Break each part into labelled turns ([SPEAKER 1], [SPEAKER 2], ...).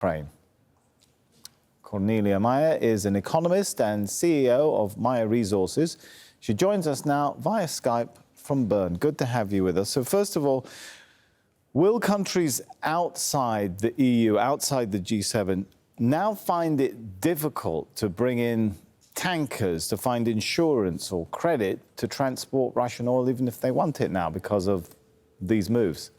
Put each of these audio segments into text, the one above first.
[SPEAKER 1] Ukraine. Cornelia Meyer is an economist and CEO of Meyer Resources. She joins us now via Skype from Bern. Good to have you with us. So first of all, will countries outside the EU, outside the G7, now find it difficult to bring in tankers, to find insurance or credit to transport Russian oil, even if they want it now because of these moves?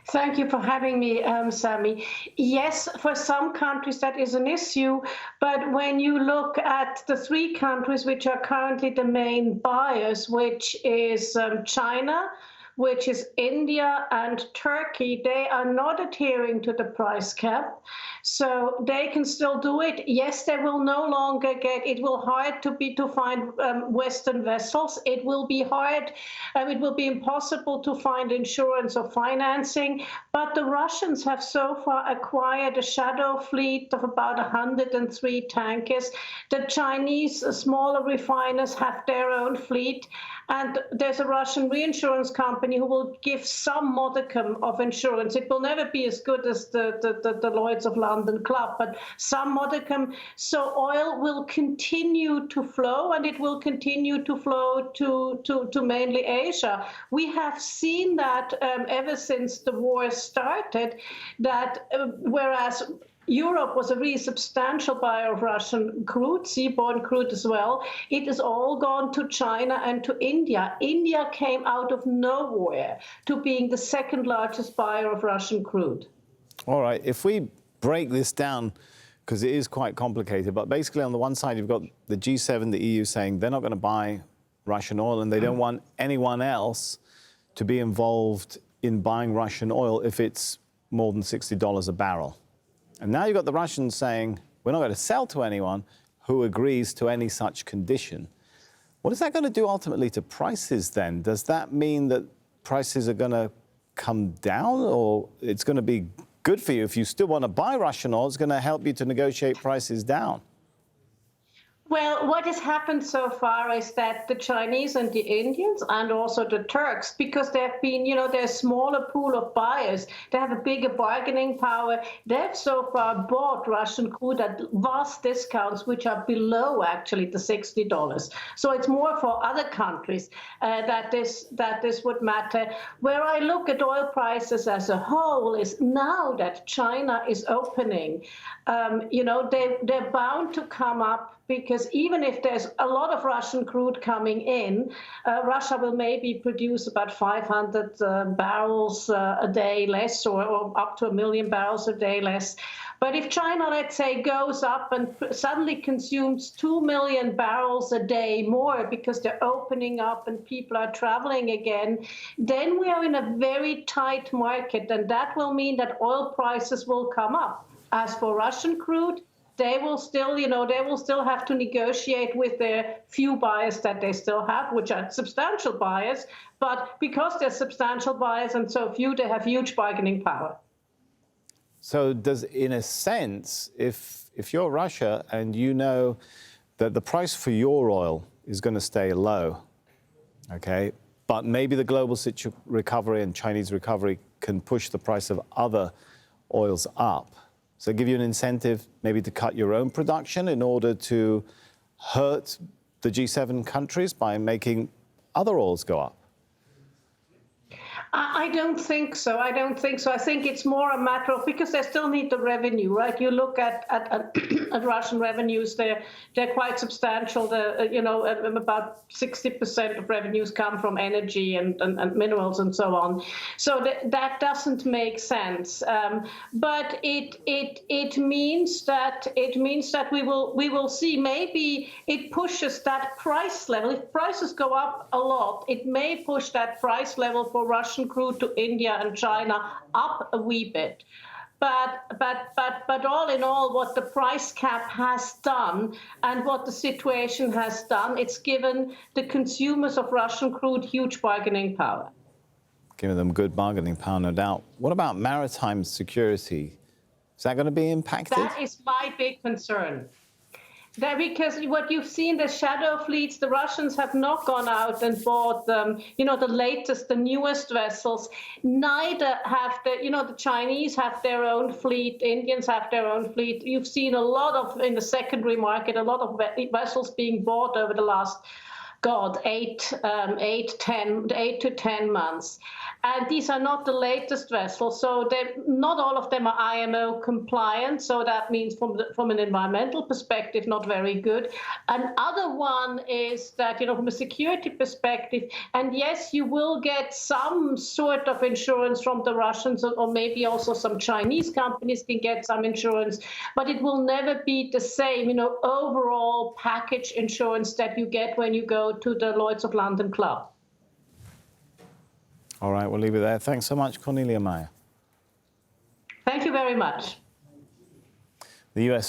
[SPEAKER 2] Thank you for having me, Sammy. Yes, for some countries that is an issue, but when you look at the three countries which are currently the main buyers, which is China, which is India and Turkey, they are not adhering to the price cap, so they can still do it. Yes, they will no longer get, it will hard to find Western vessels. It will be hard, it will be impossible to find insurance or financing, but the Russians have so far acquired a shadow fleet of about 103 tankers. The Chinese smaller refiners have their own fleet, and there's a Russian reinsurance company who will give some modicum of insurance. It will never be as good as the Lloyd's of London Club, but some modicum. So oil will continue to flow, and it will continue to flow to mainly Asia. We have seen that ever since the war started, that whereas Europe was a really substantial buyer of Russian crude, seaborne crude as well. It has all gone to China and to India. India came out of nowhere to being the second largest buyer of Russian crude.
[SPEAKER 1] All right, if we break this down, because it is quite complicated, but basically on the one side you've got the G7, the EU saying they're not going to buy Russian oil and they don't want anyone else to be involved in buying Russian oil if it's more than $60 a barrel. And now you've got the Russians saying, we're not going to sell to anyone who agrees to any such condition. What is that going to do ultimately to prices then? Does that mean that prices are going to come down, or it's going to be good for you if you still want to buy Russian oil? It's going to help you to negotiate prices down?
[SPEAKER 2] Well, what has happened so far is that the Chinese and the Indians and also the Turks, because they've been, they're a smaller pool of buyers, they have a bigger bargaining power. They've so far bought Russian crude at vast discounts, which are below actually the $60. So it's more for other countries that this would matter. Where I look at oil prices as a whole is now that China is opening, they're bound to come up, because even if there's a lot of Russian crude coming in, Russia will maybe produce about 500 barrels a day less, or up to 1 million barrels a day less. But if China, let's say, goes up and suddenly consumes 2 million barrels a day more because they're opening up and people are traveling again, then we are in a very tight market, and that will mean that oil prices will come up. As for Russian crude, they will still, have to negotiate with their few buyers that they still have, which are substantial buyers. But because they're substantial buyers and so few, they have huge bargaining power.
[SPEAKER 1] So does, in a sense, if you're Russia and you know that the price for your oil is going to stay low, okay, but maybe the global recovery and Chinese recovery can push the price of other oils up, so give you an incentive maybe to cut your own production in order to hurt the G7 countries by making other oils go up?
[SPEAKER 2] I don't think so. I think it's more a matter of, because they still need the revenue, right? You look at Russian revenues; they're quite substantial. About 60% of revenues come from energy and minerals and so on. So that doesn't make sense. But it means that we will see. Maybe it pushes that price level. If prices go up a lot, it may push that price level for Russian crude to India and China up a wee bit. But all in all, what the price cap has done and what the situation has done, it's given the consumers of Russian crude huge bargaining power.
[SPEAKER 1] Giving them good bargaining power, no doubt. What about maritime security? Is that going to be impacted?
[SPEAKER 2] That is my big concern. Because what you've seen, the shadow fleets, the Russians have not gone out and bought the latest, the newest vessels. Neither have the Chinese have their own fleet, Indians have their own fleet. You've seen a lot of, in the secondary market, a lot of vessels being bought over the last, 8 to 10 months. And these are not the latest vessels, so not all of them are IMO compliant. So that means from an environmental perspective, not very good. Another one is that, from a security perspective, and yes, you will get some sort of insurance from the Russians, or maybe also some Chinese companies can get some insurance, but it will never be the same, overall package insurance that you get when you go to the Lloyd's of London Club.
[SPEAKER 1] All right, we'll leave it there. Thanks so much, Cornelia Meyer.
[SPEAKER 2] Thank you very much.
[SPEAKER 1] The US